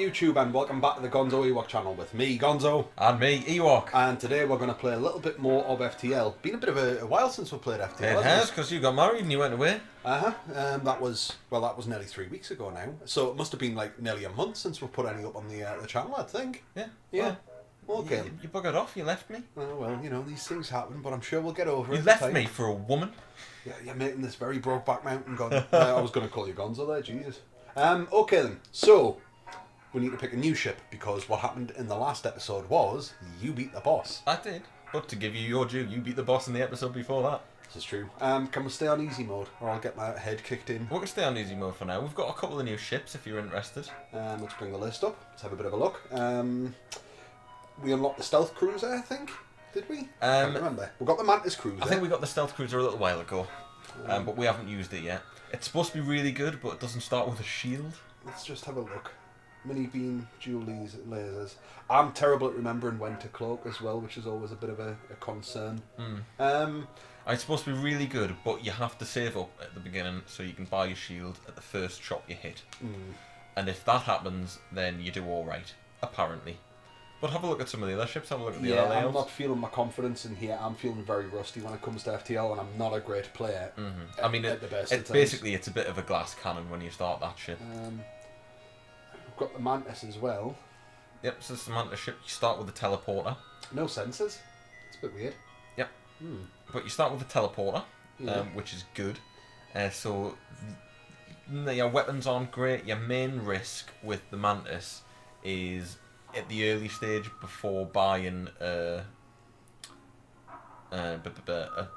YouTube and welcome back to the Gonzo Ewok channel with me, Gonzo. And me, Ewok. And today we're going to play a little bit more of FTL. Been a bit of a while since we played FTL. It has, because you got married and you went away. That was nearly 3 weeks ago now. So it must have been like nearly a month since we put any up on the channel, I think. Yeah. Well, okay. You buggered off, you left me. Well, you know, these things happen, but I'm sure we'll get over it. You left me for a woman. Yeah, you're making this very Brokeback Mountain gun. I was going to call you Gonzo there, Jesus. Okay then, so we need to pick a new ship because what happened in the last episode was you beat the boss. I did, but to give you your due, you beat the boss in the episode before that. This is true. Can we stay on easy mode or I'll get my head kicked in? We can stay on easy mode for now. We've got a couple of new ships if you're interested. Let's bring the list up. Let's have a bit of a look. We unlocked the stealth cruiser, I think. Did we? I can't remember. We got the Mantis cruiser. I think we got the stealth cruiser a little while ago, but we haven't used it yet. It's supposed to be really good, but it doesn't start with a shield. Let's just have a look. Mini beam, dual lasers. I'm terrible at remembering when to cloak as well, which is always a bit of a concern. It's supposed to be really good, but you have to save up at the beginning so you can buy your shield at the first shot you hit. And if that happens, then you do alright, apparently. But have a look at some of the other ships, have a look at the other layouts. I'm not feeling my confidence in here. I'm feeling very rusty when it comes to FTL, and I'm not a great player. I mean, at the best it's basically a bit of a glass cannon when you start that ship. We've got the Mantis as well. Yep, so it's the Mantis ship. You start with the teleporter. No sensors. It's a bit weird. Yep. But you start with the teleporter, which is good. So your weapons aren't great. Your main risk with the Mantis is at the early stage before buying a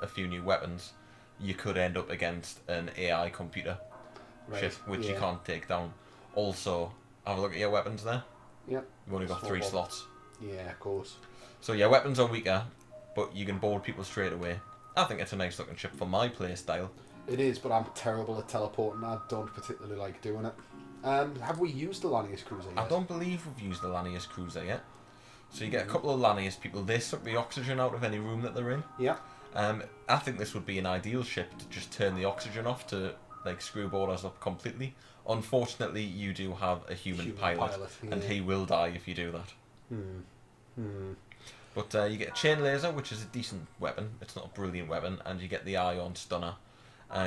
few new weapons, you could end up against an AI computer ship, which you can't take down. Also, have a look at your weapons there. Yep. You've only got 3 slots. Yeah, of course. So your weapons are weaker, but you can board people straight away. I think it's a nice looking ship for my play style. It is, but I'm terrible at teleporting. I don't particularly like doing it. Have we used the Lanius cruiser yet? I don't believe we've used the Lanius cruiser yet. So you get a couple of Lanius people. They suck the oxygen out of any room that they're in. Yeah. I think this would be an ideal ship to just turn the oxygen off to like screw boarders up completely. Unfortunately, you do have a human pilot and he will die if you do that. But you get a chain laser, which is a decent weapon. It's not a brilliant weapon, and you get the ion stunner.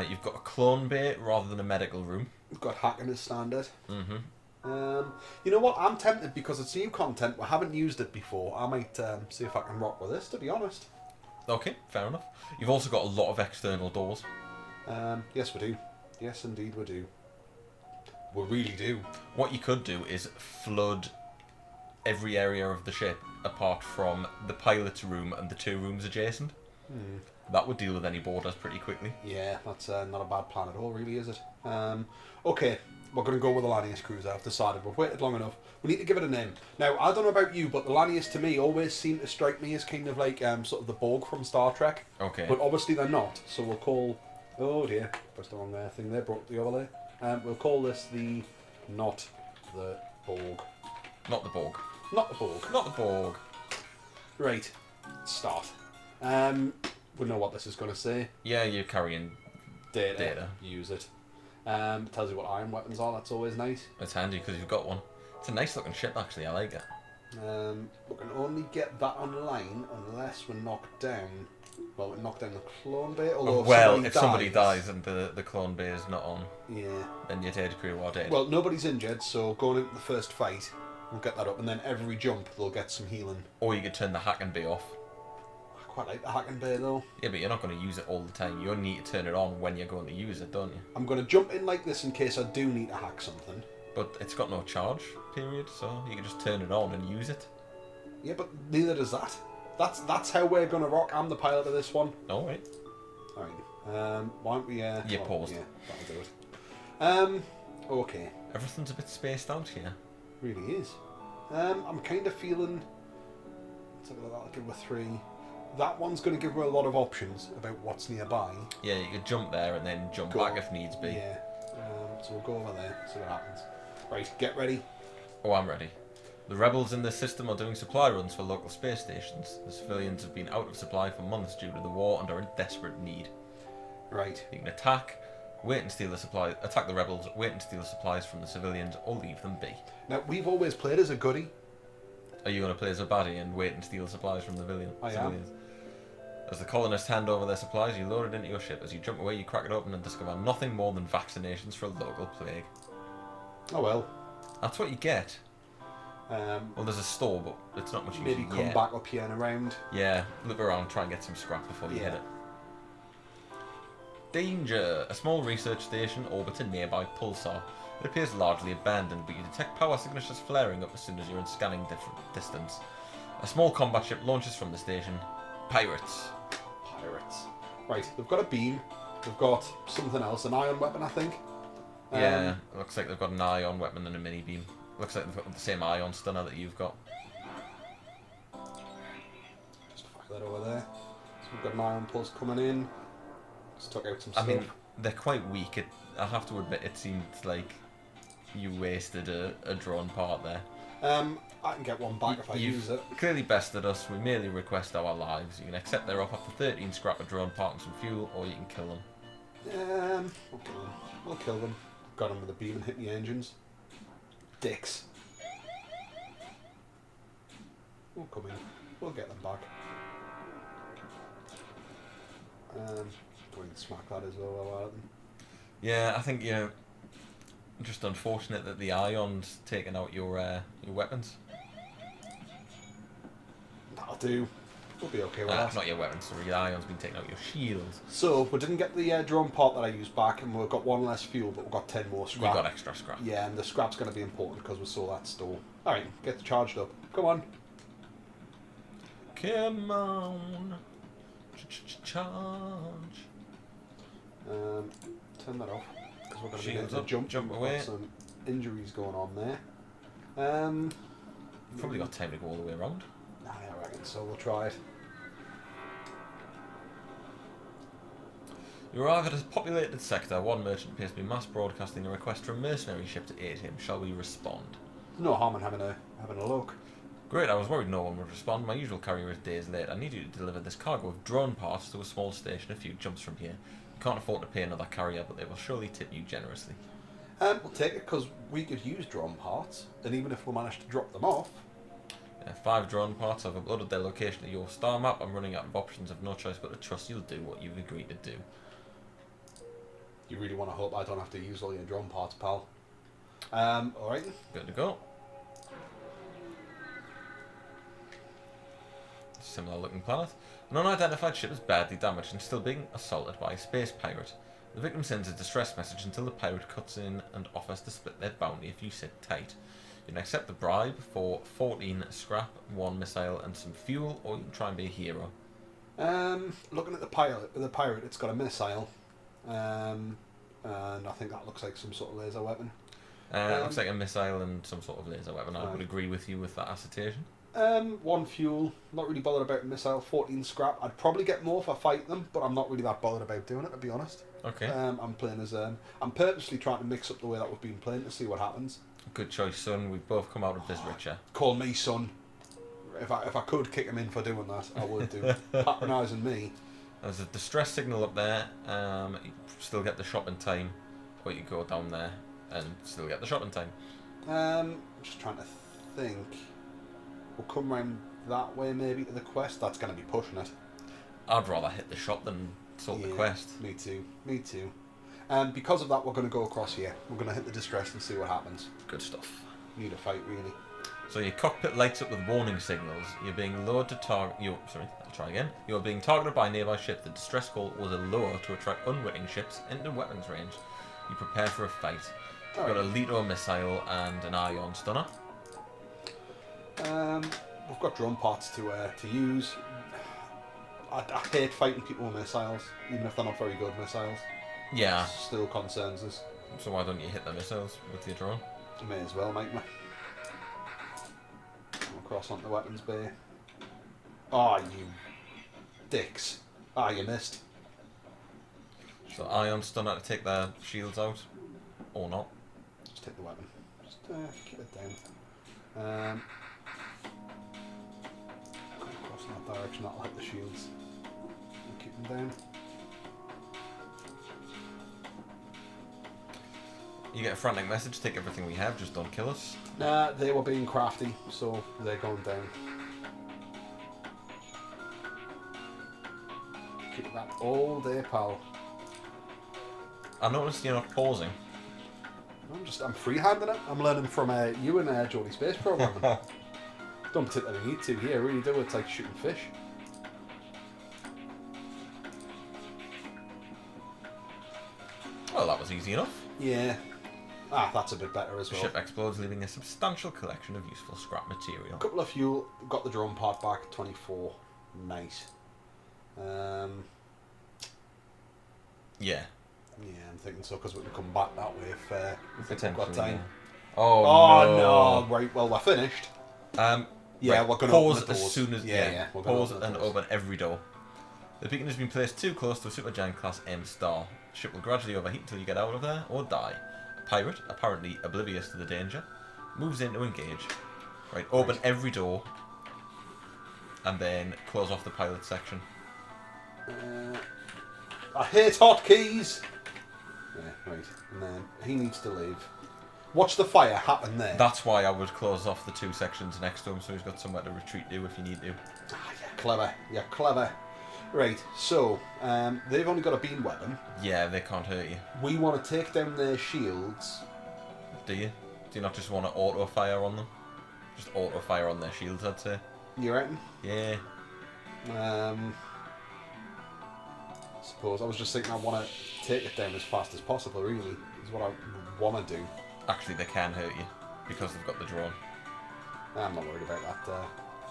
You've got a clone bay rather than a medical room. We've got hacking as standard. You know what? I'm tempted because it's new content. We haven't used it before. I might see if I can rock with this, to be honest. Okay, fair enough. You've also got a lot of external doors. Yes, we do. Yes, indeed, we do. We really do. What you could do is flood every area of the ship apart from the pilot's room and the 2 rooms adjacent. That would deal with any boarders pretty quickly. Yeah, that's not a bad plan at all, really, is it? Okay, we're going to go with the Lanius cruiser. I've decided. We've waited long enough. We need to give it a name. Now, I don't know about you, but the Lanius to me always seem to strike me as kind of like sort of the Borg from Star Trek. Okay. But obviously they're not, so we'll call... Oh dear, pressed the wrong thing there, broke the overlay. We'll call this the... Not the Borg. Not the Borg. Not the Borg. Not the Borg. Right, start. We know what this is going to say. Yeah, you're carrying data. Use it. Tells you what iron weapons are. That's always nice. It's handy because you've got one. It's a nice looking ship, actually. I like it. We can only get that online unless we're knocked down. Well, we knocked down the clone bay. If somebody dies and the clone bay is not on, then your data crew are dead. Well, nobody's injured, so going into the first fight, we'll get that up, and then every jump they'll get some healing. Or you could turn the hacking bay off. Quite like the hacking bay though. Yeah, but you're not going to use it all the time. You only need to turn it on when you're going to use it, don't you? I'm going to jump in like this in case I do need to hack something. But it's got no charge period, so you can just turn it on and use it. Yeah, but neither does that. That's how we're going to rock. I'm the pilot of this one. Alright. Alright. Why don't we... You paused. Yeah, that'll do it. Okay. Everything's a bit spaced out here. Really is. I'm kind of feeling... Let's have a look, that'll give her 3... That one's going to give her a lot of options about what's nearby. Yeah, you could jump there and then jump back if needs be. Yeah. So we'll go over there, see what happens. Right, get ready. Oh, I'm ready. The rebels in this system are doing supply runs for local space stations. The civilians have been out of supply for months due to the war and are in desperate need. Right. You can attack, Wait and steal the supplies. Attack the rebels. Wait and steal supplies from the civilians, or leave them be. Now, we've always played as a goodie. Are you going to play as a baddie and wait and steal supplies from the civilians? As the colonists hand over their supplies, you load it into your ship. As you jump away, you crack it open and discover nothing more than vaccinations for a local plague. Oh well. That's what you get. Well, there's a store, but it's not much use. Maybe come back up here and around. Yeah, look around, try and get some scrap before you hit it. Danger! A small research station orbits a nearby pulsar. It appears largely abandoned, but you detect power signatures flaring up as soon as you're in scanning distance. A small combat ship launches from the station. Pirates. Pirates. Right, they've got a beam. They've got something else, an ion weapon, I think. Yeah, it looks like they've got an ion weapon and a mini beam. Looks like they've got the same ion stunner that you've got. Just fuck that over there. So we've got an ion pulse coming in. Just took out some stuff. I mean, they're quite weak. I have to admit, it seemed like you wasted a drawn part there. I can get one back if I use it. Clearly bested us. We merely request our lives. You can accept their offer for 13 scrap of drawn part and some fuel, or you can kill them. We'll kill them. We'll kill them. Got them with a beam and hit the engines. Dicks. We'll come in. We'll get them back. We can smack that as well while at them. Yeah, I think just unfortunate that the ion's taken out your weapons. That'll do. We'll be okay with that. Not your weapons, sorry, the ion's been taken out your shields. So, we didn't get the drone part that I used back, and we've got one less fuel, but we've got 10 more scrap. We got extra scrap. Yeah, and the scrap's going to be important because we saw that store. Alright, get charged up. Come on. Come on. Charge. Turn that off. Because we're going to be Shields able to jump away. Got some injuries going on there. Probably got time to go all the way around. I reckon so. We'll try it. You arrive at a populated sector. One merchant appears to be mass broadcasting a request for a mercenary ship to aid him. Shall we respond? No harm in having a look. Great, I was worried no one would respond. My usual carrier is days late. I need you to deliver this cargo of drone parts to a small station a few jumps from here. You can't afford to pay another carrier, but they will surely tip you generously. We'll take it because we could use drone parts, and even if we manage to drop them off. 5 drone parts. I've uploaded their location to your star map. I'm running out of options. I've no choice but to trust you'll do what you've agreed to do. You really want to hope I don't have to use all your drone parts, pal. Alright. Good to go. Similar looking planet. An unidentified ship is badly damaged and still being assaulted by a space pirate. The victim sends a distress message until the pirate cuts in and offers to split their bounty if you sit tight. You can accept the bribe for 14 scrap, 1 missile and some fuel, or you can try and be a hero. Looking at the pirate, it's got a missile. And I think that looks like some sort of laser weapon. It looks like a missile and some sort of laser weapon. I would agree with you with that assertion. 1 fuel, not really bothered about missile, 14 scrap. I'd probably get more if I fight them, but I'm not really that bothered about doing it, to be honest. Okay. I'm playing as I'm purposely trying to mix up the way that we've been playing to see what happens. Good choice, son. We've both come out of this richer. Call me son. If I could kick him in for doing that, I would do. Patronising me. There's a distress signal up there. You still get the shop in time, or you go down there and still get the shop in time. I'm just trying to think. We'll come round that way maybe to the quest. That's going to be pushing it. I'd rather hit the shop than sort the quest. Me too. Me too. And because of that, we're going to go across here. We're going to hit the distress and see what happens. Good stuff. Need a fight, really. So your cockpit lights up with warning signals. You're being lured to target. I'll try again. You're being targeted by a nearby ship. The distress call was a lure to attract unwitting ships into weapons range. You prepare for a fight. You've got a Leto missile and an ion stunner. We've got drone parts to use. I hate fighting people with missiles, even if they're not very good missiles. Yeah. Still concerns us. So why don't you hit the missiles with your drone? You may as well, mate. Across onto the weapons bay. Ah, you dicks. Ah, you missed. So ion stunner to take their shields out, or not? Just take the weapon. Just keep it down. Across in that direction, that'll hit the shields. And keep them down. You get a frantic message, take everything we have, just don't kill us. Nah, they were being crafty, so they're going down. Keep that all day, pal. I noticed you're not pausing. I'm freehanding it. I'm learning from you and Geordie Space Programming. Don't particularly need to here, really do. It's like shooting fish. Well, that was easy enough. Yeah. Ah, that's a bit better as The well. ship explodes, leaving a substantial collection of useful scrap material. A couple of fuel. Got the drone part back. 24. Nice. Yeah. Yeah, I'm thinking so because we can come back that way if we've got time. Yeah. Oh no! Right, well we're finished. Yeah, we're going to pause open the doors. as soon as we're pause open the and doors. open every door. The beacon has been placed too close to a supergiant class M star. The ship will gradually overheat until you get out of there or die. Pirate, apparently oblivious to the danger, moves in to engage. Right, open every door and then close off the pilot section. I hate hotkeys. Yeah, right, and then he needs to leave. Watch the fire happen there. That's why I would close off the two sections next to him, so he's got somewhere to retreat to if you need to. Ah, you're clever. You're clever. Right, so they've only got a beam weapon. Yeah, they can't hurt you. We want to take down their shields. Do you? Do you not just want to auto fire on them? Just auto fire on their shields, I'd say. You reckon? Yeah. Suppose I was just thinking I want to take it down as fast as possible. Really, is what I want to do. Actually, they can hurt you because they've got the drone. I'm not worried about that.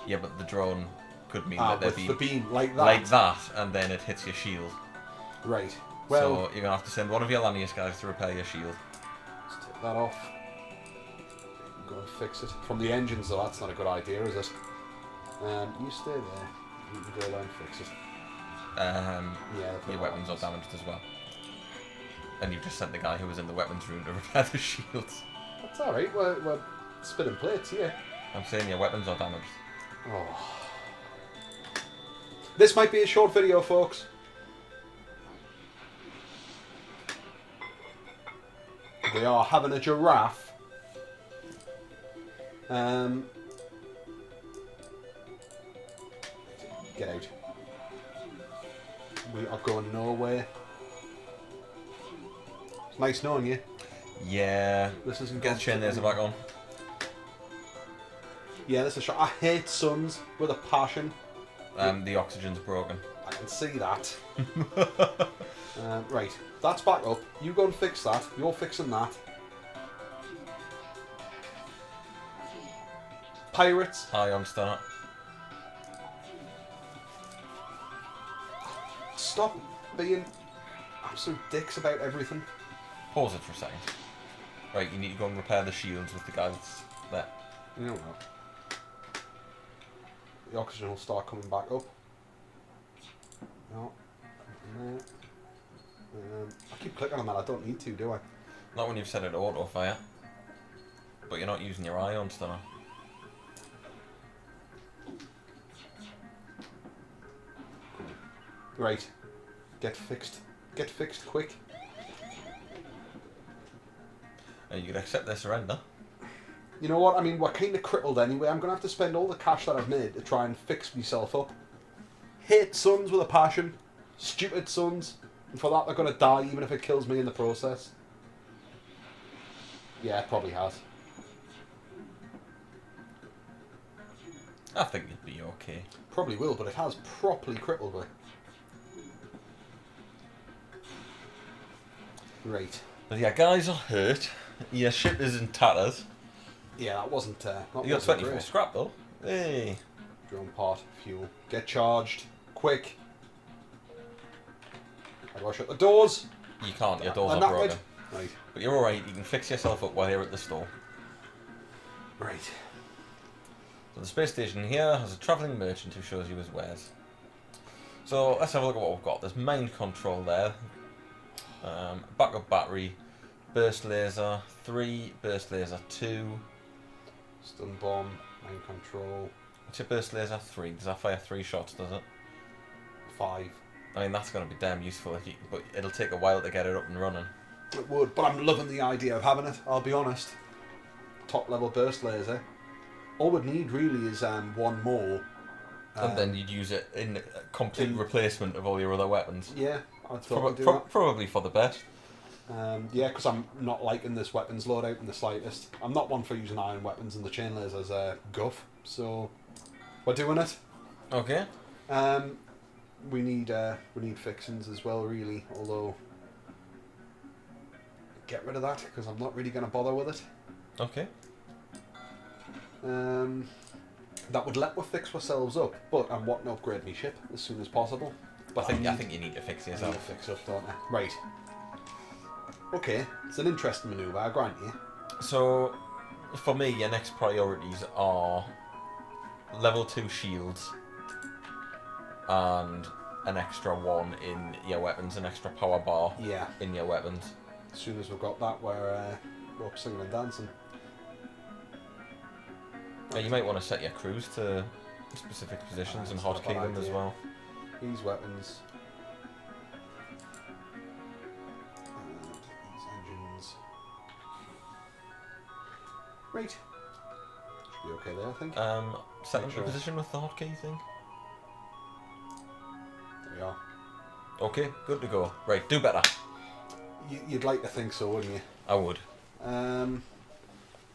Yeah, but the drone could mean that they're with being the beam like that. like that, and then it hits your shield. Right. Well, So you're gonna have to send one of your Lanius guys to repair your shield. let's take that off. Go and fix it from the engines, though. That's not a good idea, is it? You stay there. You can go there and fix it. Yeah. Your weapons are damaged as well. And you've just sent the guy who was in the weapons room to repair the shields. That's all right. We're spinning plates here. I'm saying your weapons are damaged. Oh. This might be a short video, folks. They are having a giraffe. Get out. We are going nowhere. It's nice knowing you. Yeah. This isn't Get the chain laser back on. Yeah, this is shot. I hate suns with a passion. The oxygen's broken. I can see that. Right, that's back up. You go and fix that. You're fixing that. Pirates. High on start. Stop being absolute dicks about everything. Pause it for a second. Right, you need to go and repair the shields with the guy that's there. You know what? The oxygen will start coming back up. No. I keep clicking on that. I don't need to, do I? Not when you've set it to auto fire. But you're not using your ion star. Right. Get fixed. Get fixed quick. You could accept their surrender. You know what? I mean, we're kind of crippled anyway. I'm going to have to spend all the cash that I've made to try and fix myself up. Hate sons with a passion. Stupid sons. And for that, they're going to die even if it kills me in the process. Yeah, it probably has. I think you'd be okay. Probably will, but it has properly crippled me. Right. But yeah, guys are hurt. Your ship is in tatters. Yeah, that wasn't... You got 24 scrap though. Hey. Drone part, fuel. Get charged. Quick. How do I shut the doors? You can't, your doors I'm are not broken. good. Right. But you're alright, you can fix yourself up while you're at the store. Right. So the space station here has a travelling merchant who shows you his wares. So let's have a look at what we've got. There's mind control there. Backup battery. Burst laser 3. Burst laser 2. Stun bomb. Mind control. What's your burst laser 3? Does that fire 3 shots, does it? 5. I mean, that's going to be damn useful, if you, but it'll take a while to get it up and running. It would, but I'm loving the idea of having it, I'll be honest. Top level burst laser. All we'd need really is one more. And then you'd use it in complete replacement of all your other weapons. Yeah, I thought we'd do that. Probably for the best. Yeah, because I'm not liking this weapons loadout in the slightest. I'm not one for using iron weapons and the chain lasers guff, so we're doing it. Okay. We need fixings as well, really. Although, get rid of that because I'm not really going to bother with it. Okay. That would let us fix ourselves up, but I'm wanting to upgrade my ship as soon as possible. But I think you need to fix yourself. I need to fix up, don't I? Right. Okay, it's an interesting manoeuvre, I grant you. So, for me, your next priorities are level 2 shields and an extra one in your weapons, an extra power bar in your weapons. As soon as we've got that, we're up singing and dancing. You might want to set your crews to specific positions and hotkey them as well. These weapons. And these engines. Right. Should be okay there, I think. Set them to position with the hotkey thing. There we are. Okay, good to go. Right, do better. You'd like to think so, wouldn't you? I would.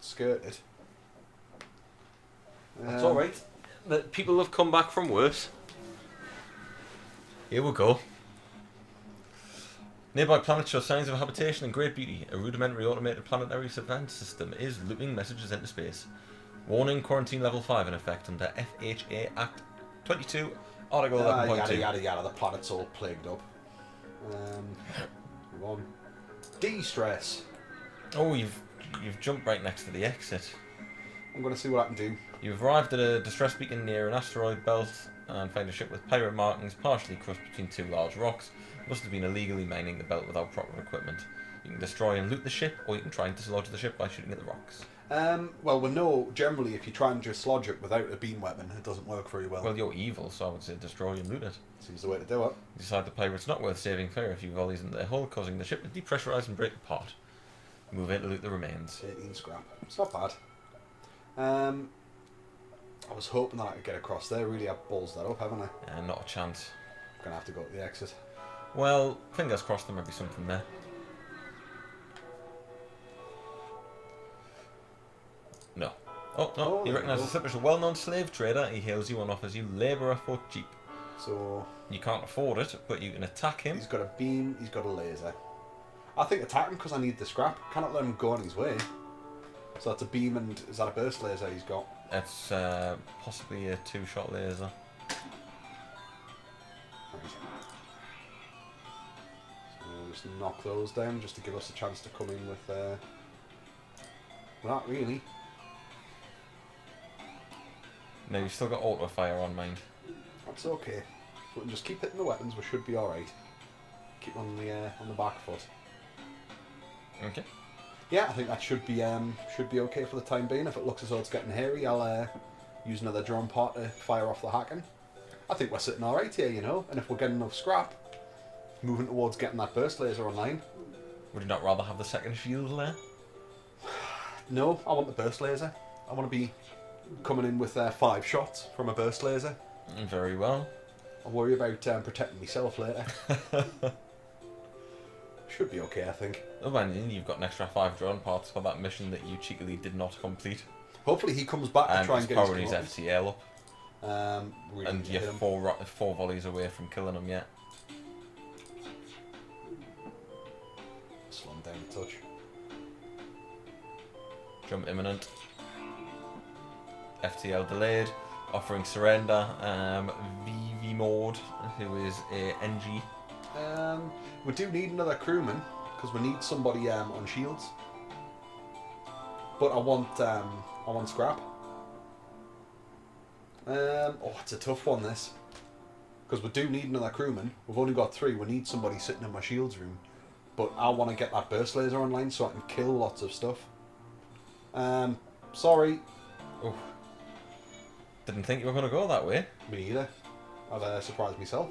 Skirted. That's alright. The people have come back from worse. Here we go. Nearby planets show signs of habitation and great beauty. A rudimentary automated planetary surveillance system is looping messages into space. Warning, quarantine level 5 in effect under FHA Act 22, Article 11.2. Yada yada yada, the planet's all plagued up. Move on. De-stress. Oh, you've jumped right next to the exit. I'm going to see what I can do. You've arrived at a distress beacon near an asteroid belt and find a ship with pirate markings partially crushed between two large rocks. Must have been illegally mining the belt without proper equipment. You can destroy and loot the ship, or you can try and dislodge the ship by shooting at the rocks. Well, we know generally if you try and dislodge it without a beam weapon, it doesn't work very well. Well, you're evil, so I would say destroy and loot it. Seems the way to do it. You decide the pirate's not worth saving, fire a few volleys into their hull, causing the ship to depressurize and break apart. Move in to loot the remains. 18 scrap. It's not bad. I was hoping that I could get across there. Really, I've balls that up, haven't I? Not a chance. I'm going to have to go to the exit. Well, fingers crossed there might be something there. No. Oh, no. You recognise the slip as a well-known slave trader. He hails you and offers you labour for cheap. So... You can't afford it, but you can attack him. He's got a beam, he's got a laser. I think attack him because I need the scrap. Cannot let him go on his way. So that's a beam and... Is that a burst laser he's got? It's possibly a two-shot laser. Right. So just knock those down just to give us a chance to come in with... Not really. No, you've still got auto fire on mind. That's okay. We can just keep hitting the weapons. We should be all right. Keep on the back foot. Okay. Yeah, I think that should be okay for the time being. If it looks as though it's getting hairy, I'll use another drone part to fire off the hacking. I think we're sitting all right here, you know. And if we're getting enough scrap, moving towards getting that burst laser online. Would you not rather have the second shield there? No, I want the burst laser. I want to be coming in with 5 shots from a burst laser. Very well. I'll worry about protecting myself later. Should be okay, I think. Oh, man, you've got an extra 5 drone parts for that mission that you cheekily did not complete. Hopefully he comes back and try and get his FTL up. Really and you're 4 volleys away from killing him yet. Slow him down a touch. Jump imminent. FTL delayed. Offering surrender. VV Mode, who is a NG. We do need another crewman because we need somebody on shields. But I want scrap. Oh, it's a tough one this, because we do need another crewman. We've only got 3. We need somebody sitting in my shields room, but I want to get that burst laser online so I can kill lots of stuff. Sorry. Oh. Didn't think you were going to go that way. Me neither. I've surprised myself.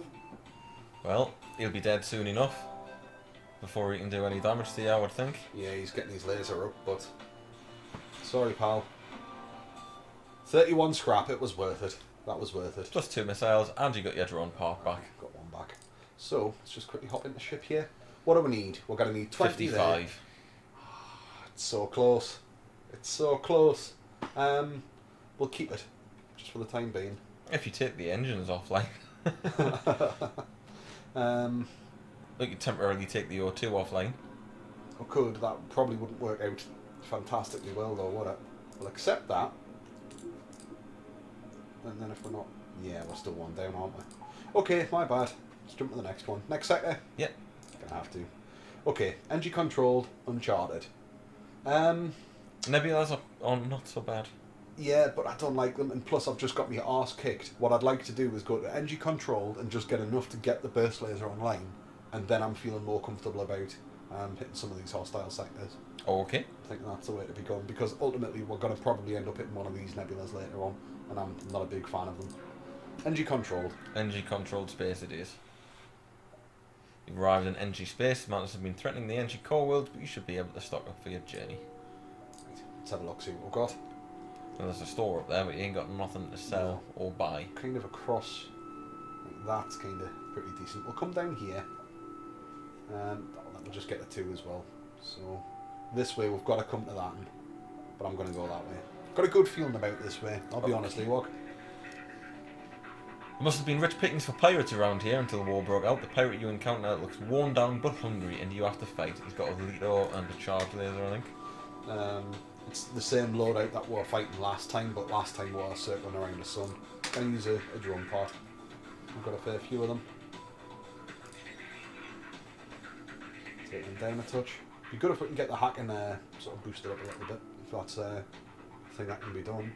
Well, he'll be dead soon enough. before he can do any damage to you, I would think. Yeah, he's getting his laser up, but... Sorry, pal. 31 scrap, it was worth it. That was worth it. Plus 2 missiles, and you got your drone part back. Got one back. So, let's just quickly hop into ship here. What do we need? We're going to need 20 55. There. It's so close. It's so close. We'll keep it, just for the time being. If you take the engines offline. Like you temporarily take the O2 offline. I could. That probably wouldn't work out fantastically well, though, would it? We'll accept that. And then if we're not... Yeah, we're still one down, aren't we? Okay, my bad. Let's jump to the next one. Next sector? Yep. Gonna have to. Okay, energy controlled, uncharted. Nebulas are not so bad. Yeah, but I don't like them, and plus I've just got my arse kicked. What I'd like to do is go to energy controlled and just get enough to get the burst laser online, and then I'm feeling more comfortable about hitting some of these hostile sectors. Okay. I think that's the way to be going, because ultimately we're going to probably end up hitting one of these nebulas later on, and I'm not a big fan of them. Energy controlled. Energy controlled space it is. You've arrived in energy space. Mountains have been threatening the energy core world, but you should be able to stock up for your journey. Right, let's have a look, see what we've got. Well, there's a store up there, but you ain't got nothing to sell or buy. Kind of across. Like that's kind of pretty decent. We'll come down here. We'll just get the 2 as well. So this way we've got to come to that, but I'm going to go that way. Got a good feeling about this way. I'll be honest, Ewok. There must have been rich pickings for pirates around here until the war broke out. The pirate you encounter looks worn down but hungry, and you have to fight. He's got a Lito and a charge laser, I think. It's the same loadout that we were fighting last time, but last time we were circling around the sun. Gonna use a drone part. I've got a fair few of them. Take them down a touch. Be good if we can get the hack and sort of boost it up a little bit, if that's a thing that can be done.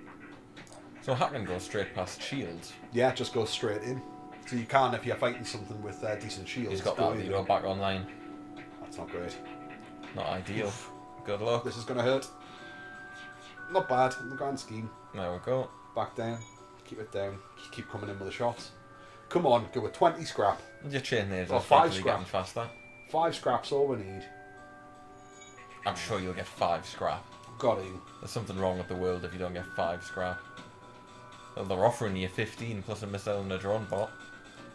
So hack can go straight past shields. Yeah, just go straight in. So you can if you're fighting something with decent shields. He's got that Lito back online. That's not great. Not ideal. Oof. Good luck. This is going to hurt. Not bad in the grand scheme. There we go. Back down. Keep it down. Just keep coming in with the shots. Come on, go with 20 scrap. Your chain laser Or 5 scrap. getting faster. 5 scrap's all we need. I'm sure you'll get 5 scrap. Got him. There's something wrong with the world if you don't get 5 scrap. Well, they're offering you 15 plus a missile and a drone bot.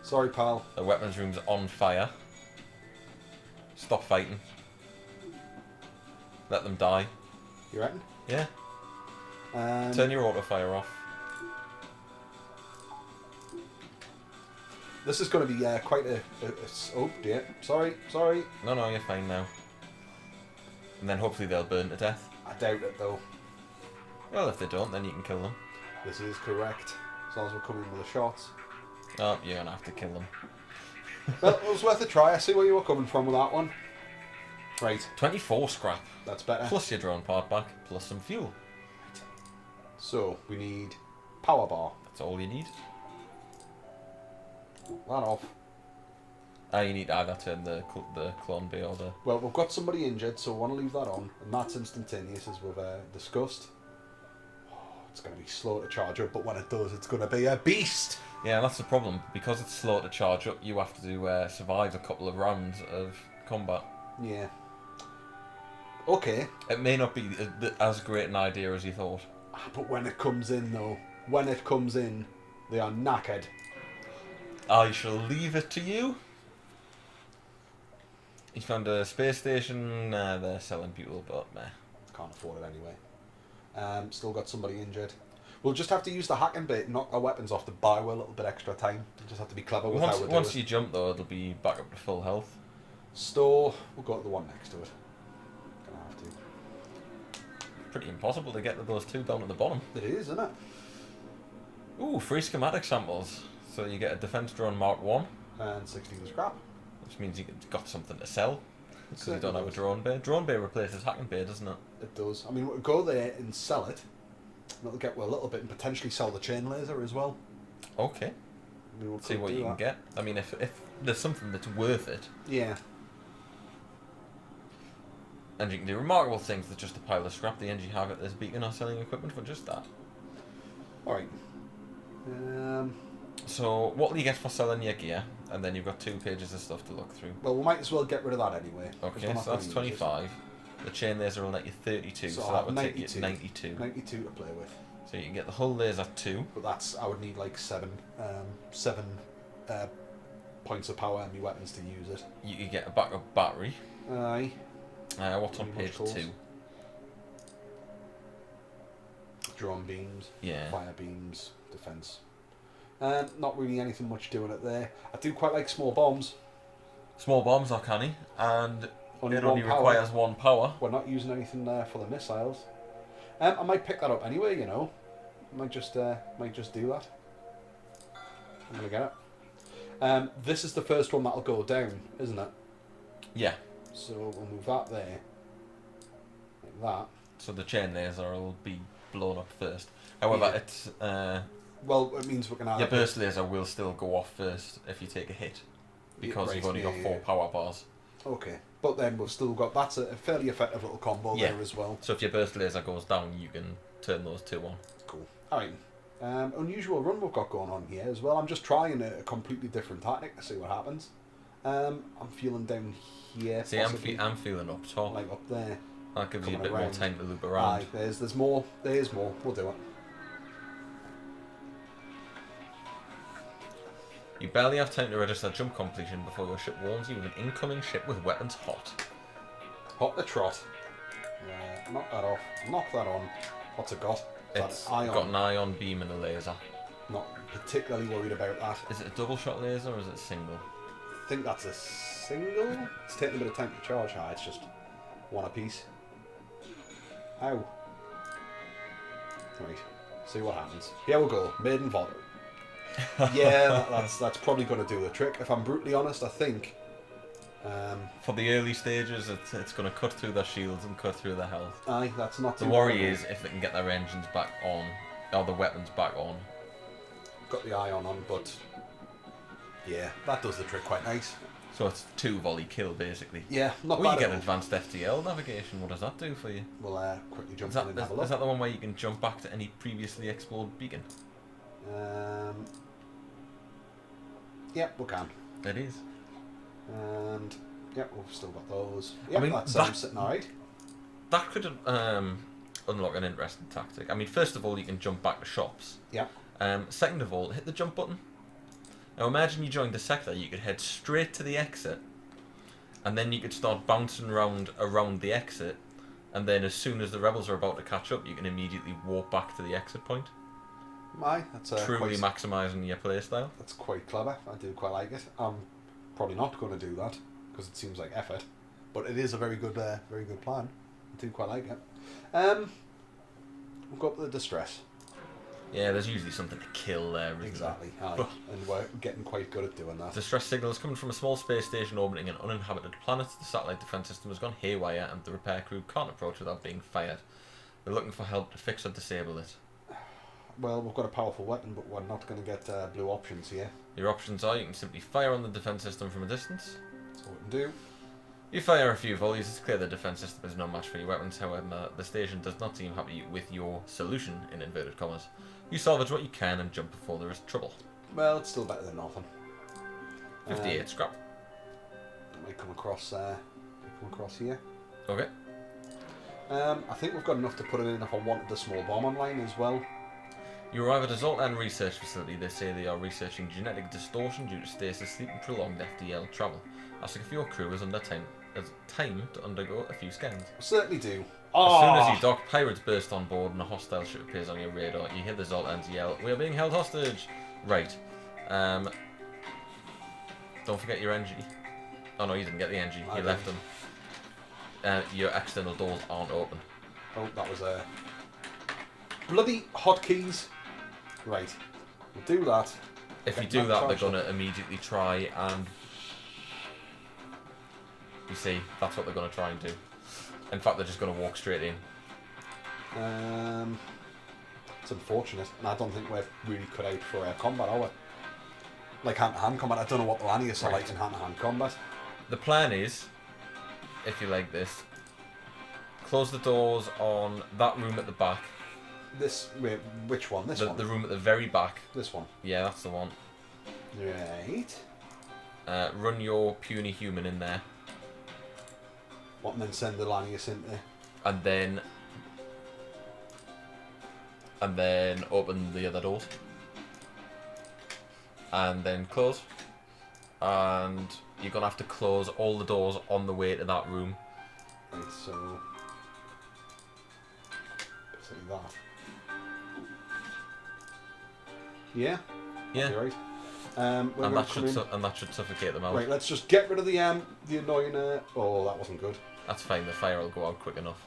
Sorry, pal. The weapons room's on fire. Stop fighting. Let them die. You reckon? Yeah. Turn your auto fire off. This is going to be quite a... Oh, dear. Sorry. No, you're fine now. And then hopefully they'll burn to death. I doubt it, though. Well, if they don't, then you can kill them. This is correct. As long as we're coming with the shots. Oh, you're going to have to kill them. Well, it was worth a try. I see where you were coming from with that one. Right. 24 scrap. That's better. Plus your drone part back, plus some fuel. So, we need power bar. That's all you need. That off. You need to either turn the clone bay or the... Well, we've got somebody injured, so we want to leave that on. And that's instantaneous, as we've discussed. Oh, it's going to be slow to charge up, but when it does, it's going to be a beast! Yeah, that's the problem. Because it's slow to charge up, you have to survive a couple of rounds of combat. Yeah. Okay. It may not be as great an idea as you thought. But when it comes in, though, when it comes in, they are knackered. I shall leave it to you. You found a space station. They're selling people, but meh. Can't afford it anyway. Still got somebody injured. We'll just have to use the hacking bit, knock our weapons off to buy a little bit extra time. We'll just have to be clever with how we do it. Once you jump, though, it'll be back up to full health. Store. We'll go to the one next to it. Gonna have to. Pretty impossible to get those 2 down at the bottom. It is, isn't it? Ooh, free schematic samples. So you get a defense drone Mark 1. And 16 scrap. Which means you've got something to sell. Because you don't have a does. drone bay. Drone bay replaces hacking bay, doesn't it? It does. I mean, we'll go there and sell it. And it'll get a little bit and potentially sell the chain laser as well. Okay. I mean, we'll See what you can get. I mean, if there's something that's worth it. Yeah. And you can do remarkable things with just a pile of scrap. The NG have at this beacon are selling equipment for just that. Alright. So, what will you get for selling your gear? And then you've got 2 pages of stuff to look through. Well, we might as well get rid of that anyway. Okay, so that's 25. The chain laser will let you 32, so that would take you to 92. 92 to play with. So you can get the hull laser 2. But that's, I would need like 7 points of power in my weapons to use it. You could get a backup battery. Aye. What's on page 2? Drone beams. Yeah. Fire beams. Defense. Not really anything much doing it there. I do quite like small bombs. Small bombs are canny, and it only power. requires 1 power. We're not using anything there for the missiles. I might pick that up anyway, you know. Might just do that. I'm gonna get it. This is the first one that'll go down, isn't it? Yeah. So we'll move that there. Like that. So the chain laser will be blown up first. However, Yeah. it's well, it means we're gonna have your burst laser will still go off first if you take a hit, because you've only got 4 power bars. Okay, but then we've still got, that's a fairly effective little combo there as well. So if your burst laser goes down, you can turn those 2 on. Cool. Alright. Unusual run we've got going on here as well. I'm just trying a completely different tactic to see what happens. I'm feeling down here. See, I'm feeling up top. Like up there. That gives you a bit around. more time to loop around. Aye, there's more. There's more. We'll do it. You barely have time to register jump completion before your ship warns you of an incoming ship with weapons hot. Hot the trot. Knock that off. Knock that on. What's it got? It's got an ion beam and a laser. Not particularly worried about that. Is it a double shot laser or is it single? I think that's a single. It's taking a bit of time to charge. It's just one apiece. Ow. Right. See what happens. Here we go. Maiden volley. Yeah, that's probably going to do the trick. If I'm brutally honest, I think. For the early stages, it's going to cut through their shields and cut through their health. Aye, that's not the worry is if they can get their engines back on, or the weapons back on. Got the ion on, but yeah, that does the trick quite nice. So it's 2 volley kill basically. Yeah, not bad. Well, you get advanced FTL navigation. What does that do for you? We'll quickly jump in and have a look. Is that the one where you can jump back to any previously explored beacon? Yep, we can. It is. And yep, we've still got those. Yep, I mean, that's sitting alright. That could unlock an interesting tactic. I mean, first of all, you can jump back to shops. Yep. Second of all, hit the jump button. Now imagine you joined the sector, you could head straight to the exit, and then you could start bouncing around the exit, and then as soon as the rebels are about to catch up, you can immediately walk back to the exit point. Aye, that's truly maximising your playstyle. That's quite clever. I do quite like it. I'm probably not going to do that because it seems like effort, but it is a very good plan. I do quite like it. We've got the distress. Yeah, there's usually something to kill there. Exactly. Aye. And we're getting quite good at doing that. Distress signals coming from a small space station orbiting an uninhabited planet. The satellite defense system has gone haywire, and the repair crew can't approach without being fired. We're looking for help to fix or disable it. Well, we've got a powerful weapon, but we're not going to get blue options here. Your options are you can simply fire on the defense system from a distance. That's what we can do. You fire a few volleys, it's clear the defense system is no match for your weapons. However, the station does not seem happy with your solution, in inverted commas. You salvage what you can and jump before there is trouble. Well, it's still better than nothing. 58 scrap. It might come across here. Okay. I think we've got enough to put it in if I wanted the small bomb online as well. You arrive at a Zoltan research facility. They say they are researching genetic distortion due to stasis sleep and prolonged FTL travel. Asking if your crew is under time to undergo a few scans. Certainly do. As soon as you dock, pirates burst on board and a hostile ship appears on your radar. You hear the Zoltans yell, "We are being held hostage!" Right. Don't forget your NG. Oh no, you didn't get the NG. You left them. Your external doors aren't open. Oh, that was a bloody hotkeys. Right. We'll do that. If you do that, they're going to immediately try and... You see, that's what they're going to try and do. In fact, they're just going to walk straight in. It's unfortunate, and I don't think we're really cut out for combat, are we? Like hand-to-hand combat. I don't know what the Lanius are like in hand-to-hand combat. The plan is, if you like this, close the doors on that room at the back. This, wait, which one? This one? The room at the very back. This one? Yeah, that's the one. Right. Run your puny human in there. What, and then send the Lanius in there? And then open the other doors. And then close. And you're going to have to close all the doors on the way to that room. Right, so... say that. Yeah? Yeah. You're right. And that should suffocate them out. Right, let's just get rid of the annoying... oh, that wasn't good. That's fine, the fire will go out quick enough.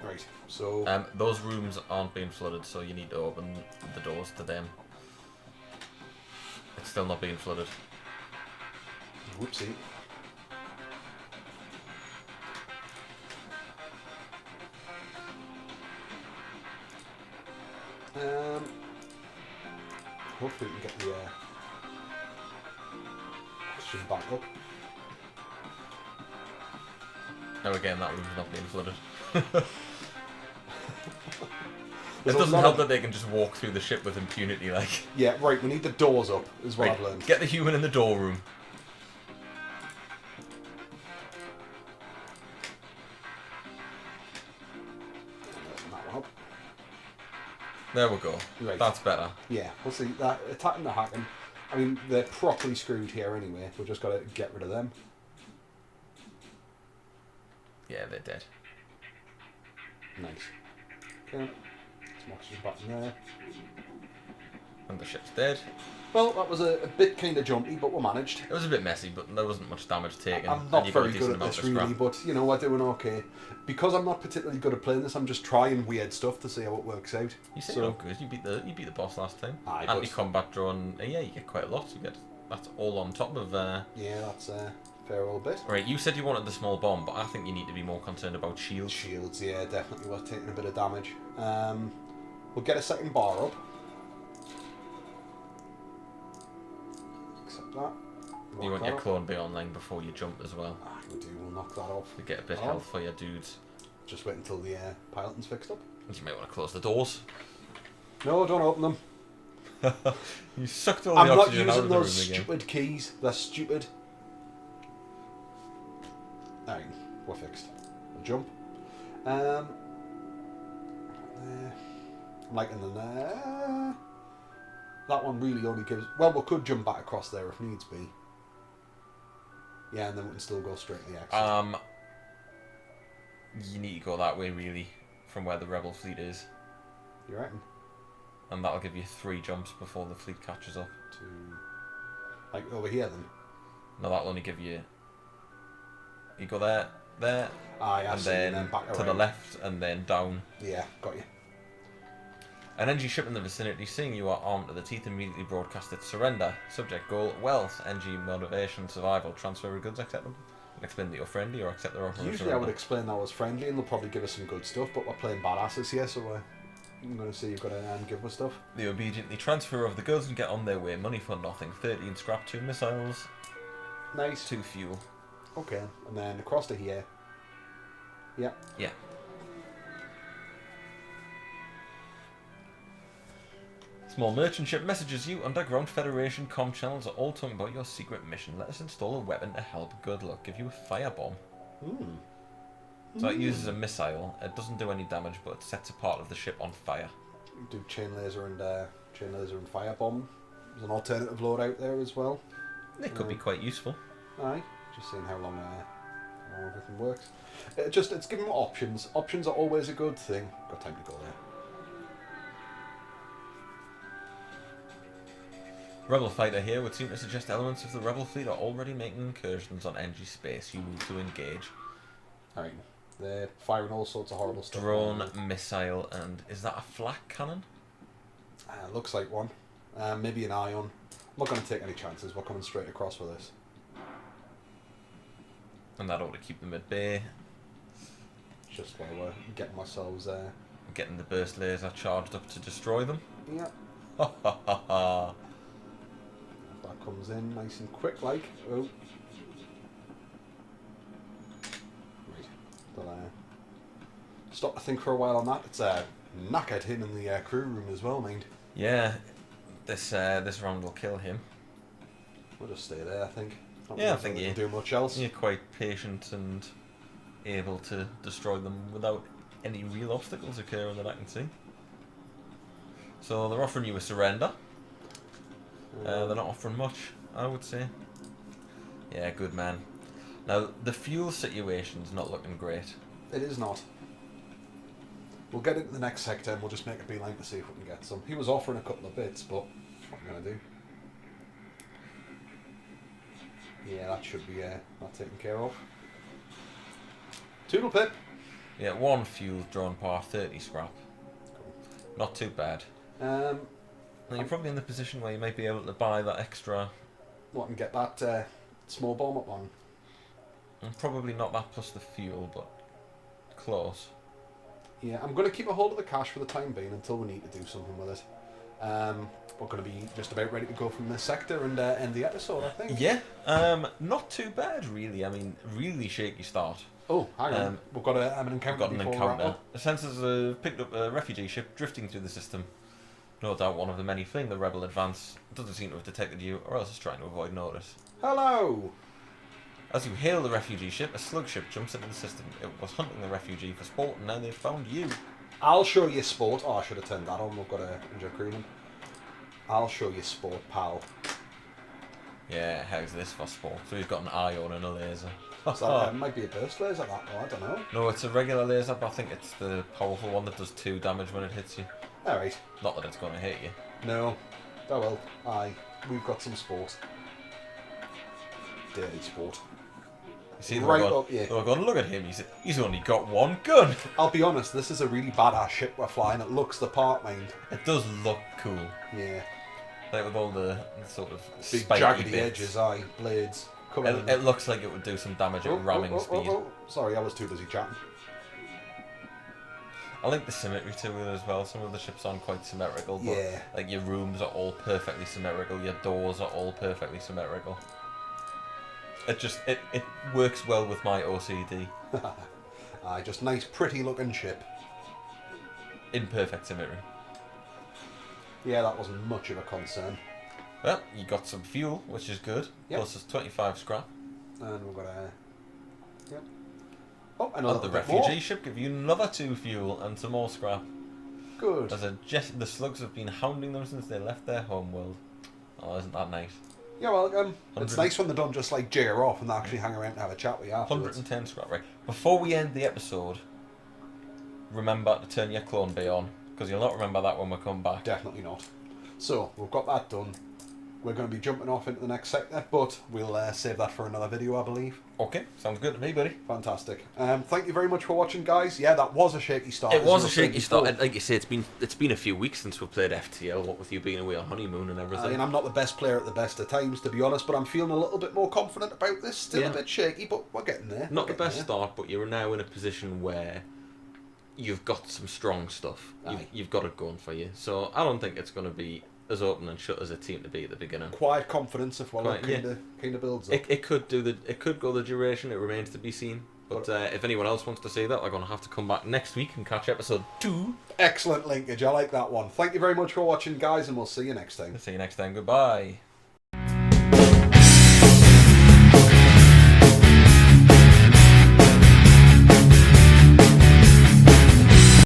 Right, so... those rooms aren't being flooded, so you need to open the doors to them. It's still not being flooded. Whoopsie. Hopefully we can get the oxygen back up. Now again, that room's not being flooded. It There's doesn't help that they can just walk through the ship with impunity, like. Yeah, right, we need the doors up, is what Right, I've learned. get the human in the door room. That one up. There we go. Right. That's better. Yeah, we'll see. That attacking the hacking. I mean, they're properly screwed here anyway. We've just got to get rid of them. Yeah, they're dead. Nice. Okay. Some oxygen back in there. And the ship's dead. Well, that was a bit kind of jumpy, but we managed. It was a bit messy, but there wasn't much damage taken. I'm not and you got a very decent good at amount this, of scrap. really, but, you know, we're doing okay. Because I'm not particularly good at playing this, I'm just trying weird stuff to see how it works out. You say you're good. You beat the boss last time. Aye, Anti-combat drone. Yeah, you get quite a lot. That's all on top of. Yeah, that's a fair old bit. Right, you said you wanted the small bomb, but I think you need to be more concerned about shields. Shields, yeah, definitely. We're taking a bit of damage. We'll get a second bar up. Accept that. You want your clone be online before you jump as well. Ah, we do. We'll knock that off. To get a bit of health for your dudes. Just wait until the piloting's fixed up. You may want to close the doors. No, don't open them. You sucked all the oxygen out of the room again. I'm not using those stupid keys. They're stupid. Alright, we're fixed. We'll jump. I'm liking the that one really only gives... Well, we could jump back across there if needs be. Yeah, and then we can still go straight to the exit. You need to go that way, really, from where the rebel fleet is. You reckon? And that'll give you 3 jumps before the fleet catches up. Like over here, then? No, that'll only give you... You go there, and then back to the left, and then down. Yeah, got you. An NG ship in the vicinity, seeing you are armed to the teeth, immediately broadcast its surrender. Subject goal, wealth, NG motivation, survival, transfer of goods acceptable. Explain that you're friendly or accept their offer. Usually I would explain that I was friendly and they'll probably give us some good stuff, but we're playing badasses here, so I'm going to see you've got to give us stuff. They obediently transfer of the goods and get on their way. Money for nothing. 13 scrap, 2 missiles. Nice. 2 fuel. Okay, and then across to here. Yeah. Yeah. Small merchant ship messages you. Underground Federation comm channels are all talking about your secret mission. Let us install a weapon to help. Good luck. Give you a firebomb. So it uses a missile. It doesn't do any damage, but it sets a part of the ship on fire. Do chain laser and firebomb. There's an alternative loadout there as well. It could be quite useful. Aye, just seeing how long everything works. It's giving them options. Options are always a good thing. Got time to go there. Rebel fighter here would seem to suggest elements of the rebel fleet are already making incursions on NG space. You move to engage. Alright, they're firing all sorts of horrible stuff. Drone, missile, and is that a flak cannon? Looks like one. Maybe an ion. I'm not going to take any chances. We're coming straight across with this. And that ought to keep them at bay. Just while we're getting ourselves getting the burst laser charged up to destroy them. Yeah. Ha ha ha ha. That comes in nice and quick, like. Oh. Right. They'll stop to think for a while on that. It's knackered him in the crew room as well, mind. Yeah, This round will kill him. We'll just stay there, I think. I think you do much else. You're quite patient and able to destroy them without any real obstacles occurring that I can see. So they're offering you a surrender. They're not offering much, I would say. Yeah, good man. Now, the fuel situation's not looking great. It is not. We'll get into the next sector and we'll just make a beeline to see if we can get some. He was offering a couple of bits, but what am I going to do? Yeah, that should be not taken care of. Toodle pip. Yeah, 1 fuel drawn par, 30 scrap. Cool. Not too bad. Now you're probably in the position where you might be able to buy that extra... What, and get that small bomb up on? Probably not that plus the fuel, but close. Yeah, I'm going to keep a hold of the cash for the time being until we need to do something with it. We're going to be just about ready to go from this sector and end the episode, I think. Yeah, not too bad, really. I mean, really shaky start. Oh, hang on. We've got an encounter. We've got an encounter. The sensors have picked up a refugee ship drifting through the system. No doubt one of the many fleeing the rebel advance. Doesn't seem to have detected you, or else it's trying to avoid notice. Hello! As you hail the refugee ship, a slug ship jumps into the system. It was hunting the refugee for sport, and now they've found you. I'll show you sport. Oh, I should have turned that on. We've got a injure crewman. I'll show you sport, pal. Yeah, how's this for sport? So we've got an eye on and a laser. So might be a burst laser, that, though. I don't know. No, it's a regular laser, but I think it's the powerful one that does 2 damage when it hits you. Alright. Not that it's going to hit you. No. Oh well. Aye. We've got some sport. Dirty sport. You see, right up, yeah. They're going, look at him, he's only got 1 gun. I'll be honest, this is a really badass ship we're flying. It looks the part, mind. It does look cool. Yeah. Like with all the sort of big spiky jaggedy bits. edges, aye. Blades. It looks like it would do some damage at ramming speed. Sorry, I was too busy chatting. I like the symmetry to it as well. Some of the ships aren't quite symmetrical, but yeah. Like your rooms are all perfectly symmetrical, your doors are all perfectly symmetrical. It works well with my OCD. Aye, just nice, pretty looking ship. In perfect symmetry. Yeah, that wasn't much of a concern. Well, you got some fuel, which is good. Yep. Plus, there's 25 scrap. And we've got a... Yep. Oh, another the refugee ship give you another 2 fuel and some more scrap. Good. The slugs have been hounding them since they left their homeworld. Oh, isn't that nice? Yeah, well, it's nice when they don't just like jigger off and they actually hang around and have a chat with you afterwards. 110 scrap, right. Before we end the episode, remember to turn your clone bay on, because you'll not remember that when we come back. Definitely not. So, we've got that done. We're going to be jumping off into the next sector, but we'll save that for another video, I believe. Okay, sounds good to me, buddy. Fantastic. Thank you very much for watching, guys. Yeah, that was a shaky start. It was a shaky start. Like you say, it's been a few weeks since we played FTL, what with you being away on honeymoon and everything. And I'm not the best player at the best of times, to be honest, but I'm feeling a little bit more confident about this. Still a bit shaky, but we're getting there. Not the best start, but you're now in a position where you've got some strong stuff. You've got it going for you. So I don't think it's going to be as open and shut as a team to be at the beginning. Quiet confidence if kind of builds up. It could go the duration. It remains to be seen. But if anyone else wants to see that, they're going to have to come back next week and catch episode 2. Excellent linkage. I like that one. Thank you very much for watching, guys, and we'll see you next time. See you next time. Goodbye.